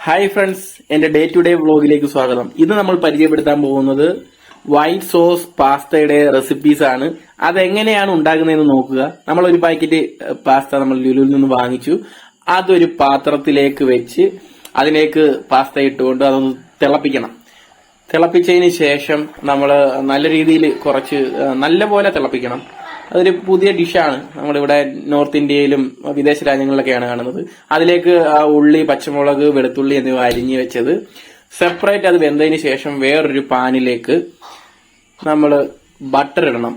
Hi friends, എന്റെ day to day വ്ളോഗിലേക്ക് സ്വാഗതം. ഇന്ന് നമ്മൾ പരിചയപ്പെടുത്താൻ പോകുന്നത് വൈറ്റ് സോസ് പാസ്തയുടെ റെസിപ്പീസ് ആണ്. അതെങ്ങനെയാണ് ഉണ്ടാക്കുന്നതെന്ന് നോക്കുക. നമ്മൾ ഒരു പാക്കറ്റ് പാസ്ത നമ്മൾ ലുലുവിൽ നിന്ന് വാങ്ങിച്ചു. അതൊരു പാത്രത്തിലേക്ക് വെച്ച് അതിലേക്ക് പാസ്ത ഇട്ടുകൊണ്ട് അതൊന്ന് തിളപ്പിക്കണം. തിളപ്പിച്ചതിന് ശേഷം നമ്മൾ നല്ല രീതിയിൽ നല്ല പോലെ തിളപ്പിക്കണം. അതൊരു പുതിയ ഡിഷാണ്. നമ്മളിവിടെ നോർത്ത് ഇന്ത്യയിലും വിദേശ രാജ്യങ്ങളിലൊക്കെയാണ് കാണുന്നത്. അതിലേക്ക് ഉള്ളി, പച്ചമുളക്, വെളുത്തുള്ളി എന്നിവ അരിഞ്ഞു വെച്ചത് സെപ്പറേറ്റ് അത് വെന്തതിന് ശേഷം വേറൊരു പാനിലേക്ക് നമ്മൾ ബട്ടർ ഇടണം.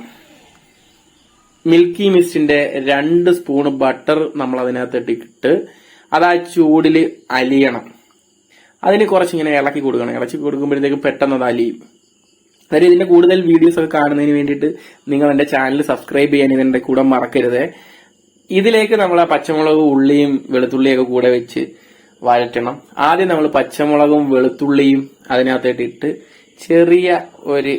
മിൽക്കി മിസ്റ്റിന്റെ 2 സ്പൂൺ ബട്ടർ നമ്മൾ അതിനകത്ത് ഇട്ടിട്ട് അത് ആ ചൂടിൽ അലിയണം. അതിന് കുറച്ചിങ്ങനെ ഇളക്കി കൊടുക്കണം. ഇളക്കി കൊടുക്കുമ്പോഴത്തേക്ക് പെട്ടെന്ന് അത് അലിയും. അതായത് ഇതിന്റെ കൂടുതൽ വീഡിയോസ് ഒക്കെ കാണുന്നതിന് വേണ്ടിയിട്ട് നിങ്ങൾ എന്റെ ചാനൽ സബ്സ്ക്രൈബ് ചെയ്യാൻ ഇതിന്റെ കൂടെ മറക്കരുത്. ഇതിലേക്ക് നമ്മൾ ആ പച്ചമുളകും ഉള്ളിയും വെളുത്തുള്ളിയൊക്കെ കൂടെ വെച്ച് വഴറ്റണം. ആദ്യം നമ്മൾ പച്ചമുളകും വെളുത്തുള്ളിയും അതിനകത്തേട്ട് ഇട്ട് ചെറിയ ഒരു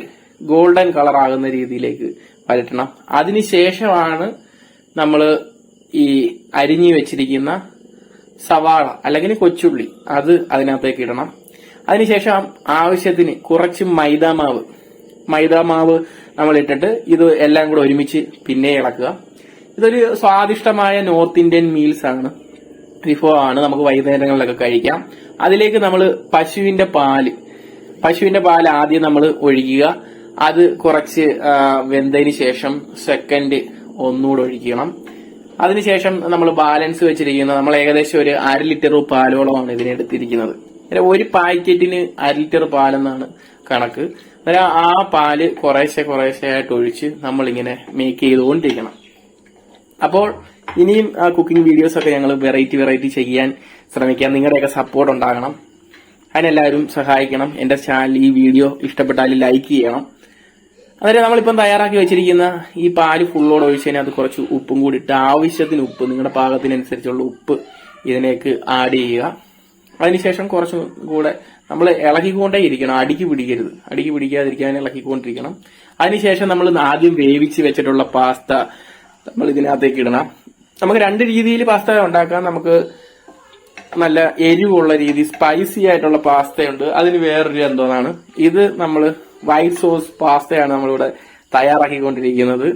ഗോൾഡൻ കളർ ആകുന്ന രീതിയിലേക്ക് വഴറ്റണം. അതിനുശേഷമാണ് നമ്മൾ ഈ അരിഞ്ഞു വെച്ചിരിക്കുന്ന സവാള അല്ലെങ്കിൽ കൊച്ചുള്ളി അത് അതിനകത്തേക്ക് ഇടണം. അതിനുശേഷം ആവശ്യത്തിന് കുറച്ച് മൈദാമാവ് നമ്മൾ ഇട്ടിട്ട് ഇത് എല്ലാം കൂടെ ഒരുമിച്ച് പിന്നെ ഇളക്കുക. ഇതൊരു സ്വാദിഷ്ടമായ നോർത്ത് ഇന്ത്യൻ മീൽസ് ആണ്, വിഭവമാണ്. നമുക്ക് വൈകുന്നേരങ്ങളിലൊക്കെ കഴിക്കാം. അതിലേക്ക് നമ്മൾ പശുവിന്റെ പാല് ആദ്യം നമ്മൾ ഒഴിക്കുക. അത് കുറച്ച് വെന്തതിന് ശേഷം സെക്കൻഡ് ഒന്നുകൂടെ ഒഴിക്കണം. അതിനുശേഷം നമ്മൾ ബാലൻസ് വെച്ചിരിക്കുന്ന നമ്മൾ ഏകദേശം ഒരു 1/2 ലിറ്റർ പാലോളമാണ് ഇതിനെടുത്തിരിക്കുന്നത്. ഒരു പാക്കറ്റിന് 1/2 ലിറ്റർ പാലെന്നാണ് കണക്ക്. അന്നേരം ആ പാല് കുറേശ്ശെ ആയിട്ട് ഒഴിച്ച് നമ്മളിങ്ങനെ മേക്ക് ചെയ്തുകൊണ്ടിരിക്കണം. അപ്പോൾ ഇനിയും ആ കുക്കിംഗ് വീഡിയോസ് ഒക്കെ ഞങ്ങൾ വെറൈറ്റി ചെയ്യാൻ ശ്രമിക്കാം. നിങ്ങളുടെയൊക്കെ സപ്പോർട്ട് ഉണ്ടാകണം. അതിനെല്ലാവരും സഹായിക്കണം. എന്റെ ചാനൽ ഈ വീഡിയോ ഇഷ്ടപ്പെട്ടാൽ ലൈക്ക് ചെയ്യണം. അന്നേരം നമ്മളിപ്പം തയ്യാറാക്കി വെച്ചിരിക്കുന്ന ഈ പാല് ഫുള്ളോട് ഒഴിച്ചതിന് അത് കുറച്ച് ഉപ്പും കൂടി ഇട്ട് ആവശ്യത്തിന് ഉപ്പ്, നിങ്ങളുടെ പാകത്തിനനുസരിച്ചുള്ള ഉപ്പ് ഇതിലേക്ക് ആഡ് ചെയ്യുക. അതിനുശേഷം കുറച്ചും കൂടെ നമ്മൾ ഇളക്കിക്കൊണ്ടേ ഇരിക്കണം. അടിക്ക് പിടിക്കാതിരിക്കാൻ ഇളക്കിക്കൊണ്ടിരിക്കണം. അതിനുശേഷം നമ്മൾ ആദ്യം വേവിച്ച് വെച്ചിട്ടുള്ള പാസ്ത നമ്മൾ ഇതിനകത്തേക്ക് ഇടണം. നമുക്ക് 2 രീതിയിൽ പാസ്ത ഉണ്ടാക്കാം. നമുക്ക് നല്ല എരിവുള്ള രീതി, സ്പൈസി ആയിട്ടുള്ള പാസ്തയുണ്ട്. അതിന് വേറൊരു എന്തോന്നാണ്. ഇത് നമ്മൾ വൈറ്റ് സോസ് പാസ്തയാണ് നമ്മളിവിടെ തയ്യാറാക്കിക്കൊണ്ടിരിക്കുന്നത്.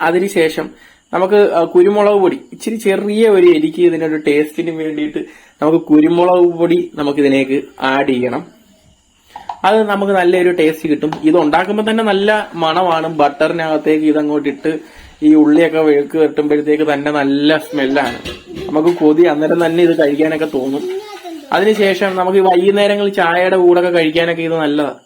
അതിനുശേഷം നമുക്ക് കുരുമുളക് പൊടി, ഇച്ചിരി ചെറിയ ഒരു എരിക്ക് ഇതിനൊരു ടേസ്റ്റിന് വേണ്ടിയിട്ട് നമുക്ക് കുരുമുളക് പൊടി നമുക്ക് ഇതിലേക്ക് ആഡ് ചെയ്യണം. അത് നമുക്ക് നല്ലൊരു ടേസ്റ്റ് കിട്ടും. ഇത് ഉണ്ടാക്കുമ്പോൾ തന്നെ നല്ല മണമാണ്. ബട്ടറിനകത്തേക്ക് ഇതങ്ങോട്ട് ഇട്ട് ഈ ഉള്ളിയൊക്കെ വേക്ക് വെട്ടുമ്പോഴത്തേക്ക് തന്നെ നല്ല സ്മെല്ലാണ്. നമുക്ക് കൊതി അന്നേരം തന്നെ ഇത് കഴിക്കാനൊക്കെ തോന്നും. അതിനുശേഷം നമുക്ക് വൈകുന്നേരങ്ങളിൽ ചായയുടെ കൂടെ കഴിക്കാനൊക്കെ ഇത് നല്ലതാണ്.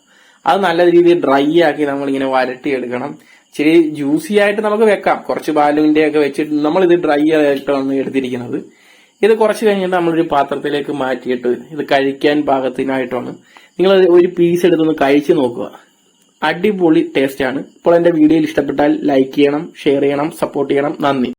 അത് നല്ല രീതിയിൽ ഡ്രൈ ആക്കി നമ്മളിങ്ങനെ വരട്ടിയെടുക്കണം. ഇച്ചിരി ജ്യൂസി ആയിട്ട് നമുക്ക് വെക്കാം. കുറച്ച് ബാലുവിന്റെ ഒക്കെ വെച്ചിട്ട് നമ്മളിത് ഡ്രൈ ആയിട്ടാണ് എടുത്തിരിക്കുന്നത്. ഇത് കുറച്ച് കഴിഞ്ഞിട്ട് നമ്മളൊരു പാത്രത്തിലേക്ക് മാറ്റിയിട്ട് ഇത് കഴിക്കാൻ പാകത്തിനായിട്ടാണ്. നിങ്ങൾ ഒരു പീസ് എടുത്തൊന്ന് കഴിച്ചു നോക്കുക. അടിപൊളി ടേസ്റ്റ് ആണ്. ഇപ്പോൾ എന്റെ വീഡിയോയിൽ ഇഷ്ടപ്പെട്ടാൽ ലൈക്ക് ചെയ്യണം, ഷെയർ ചെയ്യണം, സപ്പോർട്ട് ചെയ്യണം. നന്ദി.